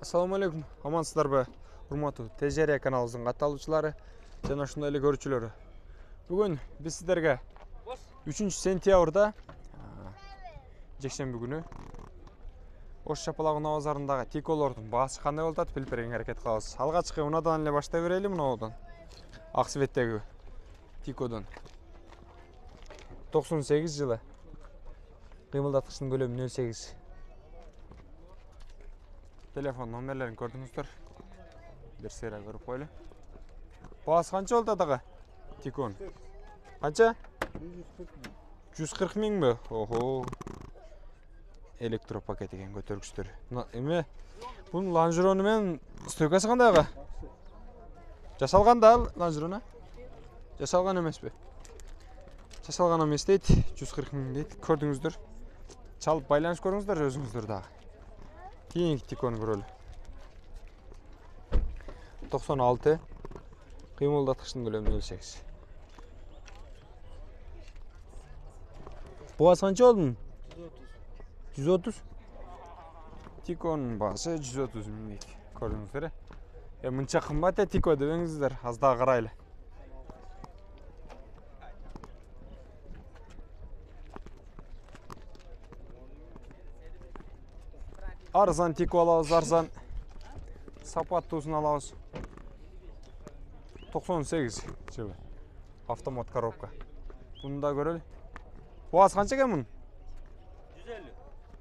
Assalamu alaikum. Амансыздар ба? Урматтуу TJR каналыбыздын катталуучулары жана ошондой эле көрүүчүлөрү. Бүгүн биз сиздерге 3-сентябрда жекшемби күнү Ош Чапалагына базарындагы тиколордун баасы кандай болуп атат билип берүүгө аракет кылабыз. Алгачкы мунадан эле баштай берели, мынабудан. Ак светтеги тикодон 98 жылы. Кыймылдаткычтын көлөмү 08. Telefon номерлерин көрдүңүздөр. Бир сыйра көрүп койлу. Баасы канча болду атага? Тикон. Канча? 140 миңби? Охо. Электропакет экен көтөргүчтөр. Эме бунун лонжерону менен стойкасы кандай ага? Жасалган да лонжерона? Жасалган эмеспи? Жасалган эмес дейт. 140 миң дейт. Көрдүңүздөр. Чалып байланыш көрүңүздөр өзүңүздөр дагы. Кийинки тикону көрөлү. 96. Кыймылдаткычтын көлөмү 08. Баасы канча болду? 130. Тиконун баасы 130 миң. Көрдүңүздөр. Мынча кымбат тико дебеңиздер, аз да карайлы. Арзан тико алабыз, арзан. Сапаттуусун алабыз. 98 жылы. Автомат коробка. Буну да көрөлү. Баасы канча экен мунун?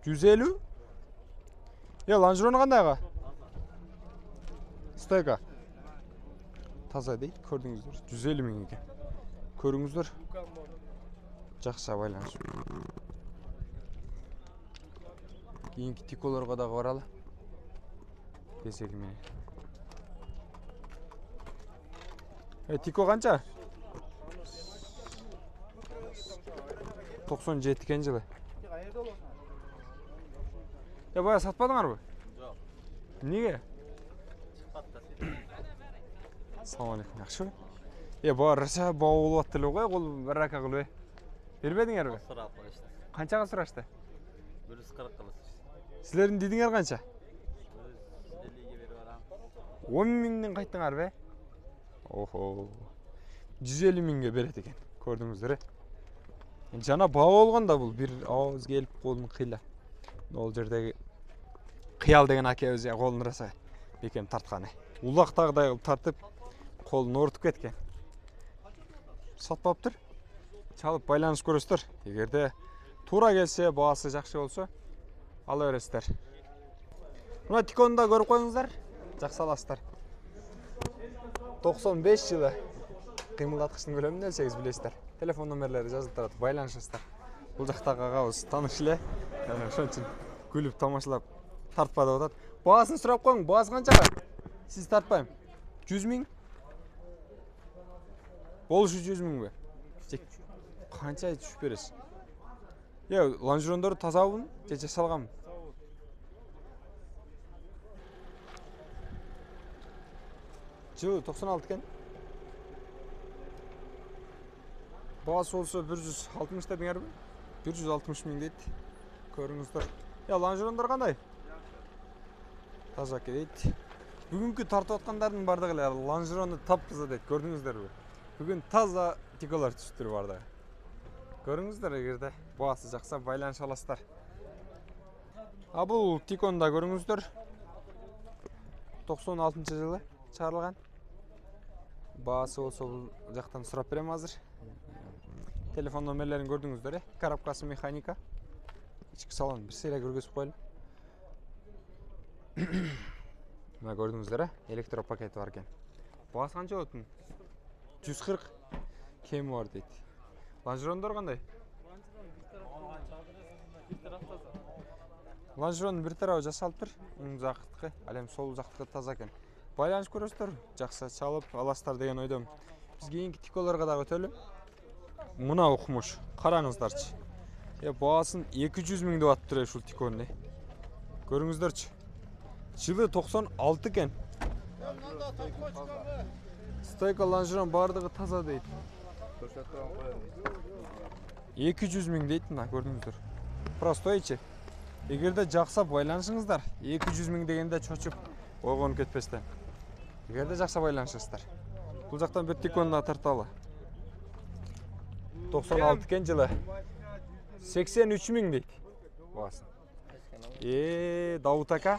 150. 150? Лонжерону кандай ага? Стойка. Таза дейт, көрдүңүздөр. 150 миң экен. Көрүңүздөр. Жакшы байланыш. Кийинки тиколорго дагы баралы. Кесеги менен. Тико канча? 97 экен жылы. Бая сатпадыңарбы? Жок. Эмнеге? Ассаламу алейкум. Жакшыбы? Барса баа болуп аттыр эле го, кол барака кылбай. Бербедиңерби? Сурап коюшту. Канчага сурашты? 140 кылып. Силердин дидиңер канча? 150ге берип барам. 10 миңден кайттыңарбы? Охо. 150 миңге берет экен. Көрдүңүздөр. Жана баа болгондо бул бир авыз келип колун кыйла. Ол жердеги кыял деген акебиз колун ыраса бекем тартканы. Улактагыдай кылып тартып, колун оорутуп кеткен. Сатпаптыр. Чалып байланыш көрөсүздөр. Эгерде туура келсе, баасы жакшы болсо, ала бересиздер. Мына тикону да көрүп коюңуздар. Жакшы аласыздар. 95 жылы. Кыймылдаткычтын көлөмү 08 билесиздер. Телефон номерлери жазылып турат, байланышасыздар. Бул жактагы агабыз тааныш эле. Ошон үчүн күлүп тамашалап тартпа деп атат. Баасын сурап коюң, баасы канчага? Сиз тартпайм. 100 миң? Болушу 100 миңби? Канча түшүп бересиз? Лонжерондору тазабы же жасалганбы? Жылы 96 экен. Баасы болсо 160 дедиңерби? 160 миң дейт. Көрүңүздөр. Лонжерондор кандай? Таза дейт. Бүгүнкү тартып аткандардын бардыгы эле лонжерону таптыза дейт. Көрдүңүздөрбү? Бүгүн таза тиколор түшүптүр бардыгы. Көрүңүздөр, эгерде баасы жакса байланыша аласыздар. Бул тикону да көрүңүздөр. 96 жылы чыгарылган. Баасы болсо бул жактан сурап берем азыр. Телефон номерлерин көрдүңүздөр, коробкасы механика. Ички салон бир сыйра көргөзүп коелу. Мына көрдүңүздөр, электропакети бар экен. Баасы канча болот? 140 кеми бар дейт. Лонжерондор кандай? Лонжеронун бир тарабы жасалыптыр. Оң жактыкы, ал эми сол жактыкы таза экен. Байланыш көрөсүздөр, жакшы чалып аласыздар деген ойдомун. Биз кийинки тиколорго дагы өтөлү. Мына укмуш, караңыздарчы. Баасын 200 миң деп атыптыр ушул тиконун. Көрүңүздөрчү. Жылы 96 экен. Стойка лонжерон бардыгы таза дейт. 200 миң дейт, мына көрдүңүздөр. Простойчы. Эгерде жакса байланышыңыздар 200 миң дегенде чочуп ойгонуп кетпестен. Эгерде жакса байланышыңыздар. Бул жактан бир тиконду да тарталы. 96 экен жылы. 83 миң дейт. Баасын. Давут ака,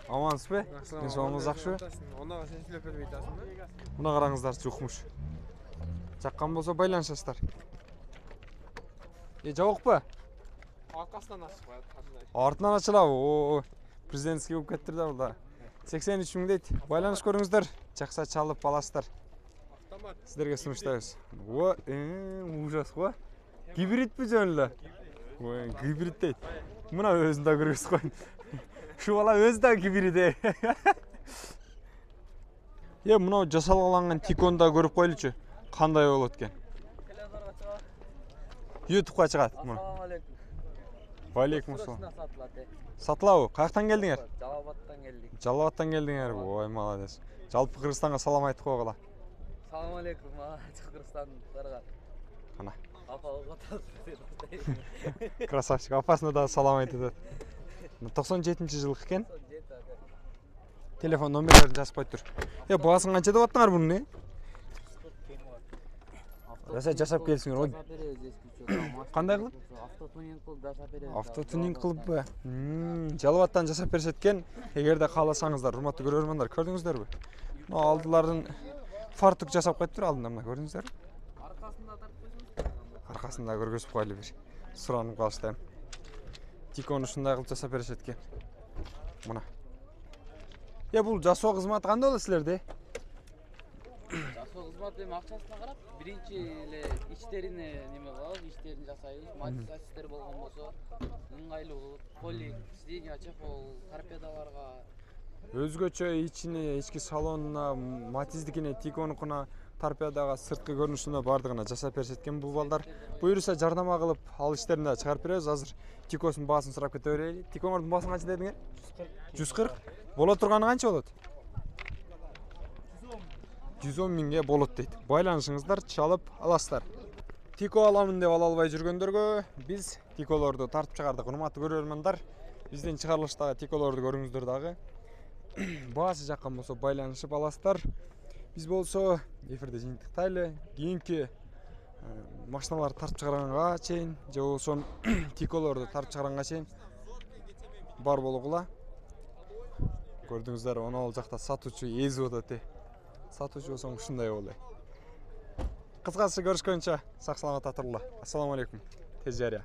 амансызбы? Денсаулыгыңыз жакшыбы? Онага сен сүйлөп бербей атасың. Мына караңыздарчы укмуш. Чаккан болсо байланышасыздар. Жабыкпы? Аркасынан ачып коет кандай. Артынан ачылабы? Президентский болуп кеттир да бул да. 83 миң дейт. Байланыш көрүңүздөр. Жакса чалып аласыздар. Автомат. Сіздерге сунуштайбыз. Ужас го. Гибридпи жөн эле? Ой, гибрид дейт. Мына өзүн да көргүз койн. Шу бала өзү да гибриди. Мына жасалган тиконду да көрүп койлучу. Кандай болот экен? YouTube'га чыгат муну. Ассаламу алейкум. Валейкум ассалам. Сатылат. Сатылабы? Каяктан келдиңер? Жалабаттан келдик. Жалабаттан келдиңер. Ой, молодец. Жалпы Кыргызстанга салам айтып койгула. Салам алейкум. Кыргызстандыктарга. Кана. Апа отасыз. Красавчик. Апасына да салам айтып. 97-жылы экен. Телефон номерлерин жазып коюп тур. Баасын канча деп аттыңар буну не? Жасап келсиңер. Ой. Кандай кылып? Автотунинг кылып жасап беребиз. Автотунинг кылыпбы? Жалбаттан жасап беришет экен. Эгерде кааласаңыздар, урматтуу көрөрмандар, көрдүңүздөрбү? Мына алдыларын фартук жасап коюптур алдында, мына көрдүңүздөрбү? Аркасында тартып койсоңуз. Аркасында көргөзүп коелу бир. Суранып калыштайм. Тикон ушундай кылып жасап беришет экен. Мына. Бул жасоо кызматы кандай болот силерде? Жасоо кызматы эми акчасына карап, биринчи эле ичтерине неме кылабыз, ичтерин жасайбыз. Матисастер болгон болсо ыңгайлуу болот. Полик, сиденье, чехол, торпедаларга. Өзгөчө ички салонуна, матиздикине, тиконукуна, торпедага, сырткы көрүнүшүнө бардыгына жасап беришет экен бул балдар. Буюрса жардама кылып, ал иштерин да чыгарып беребиз. Азыр тикосунун баасын сурап кете берели. Тикоңордун баасын канча дедиңер? 140. Боло турганы канча болот? 110 миңге болот дейт. Байланышыңыздар, чалып аласыздар. Тико аламын деп ала албай жүргөндөргө биз тиколорду тартып чыгардык. Урматтуу көрөрмандар, биздин чыгарылыштагы тиколорду көрүңүздөр дагы. Баасы жаккан болсо байланышып аласыздар. Биз болсо эфирде жыйынтыктайлы. Кийинки машиналарды тартып чыгарганга чейин, же болбосо тиколорду тартып чыгарганга чейин бар болгула. Көрдүңүздөр, ал жакта сатуучу эзип атат. Сатуучу болсоң ушундай болой. Кыскасы көрүшкөнчө сак саламатта турула. Ассаламу алейкум. Тез жарыя.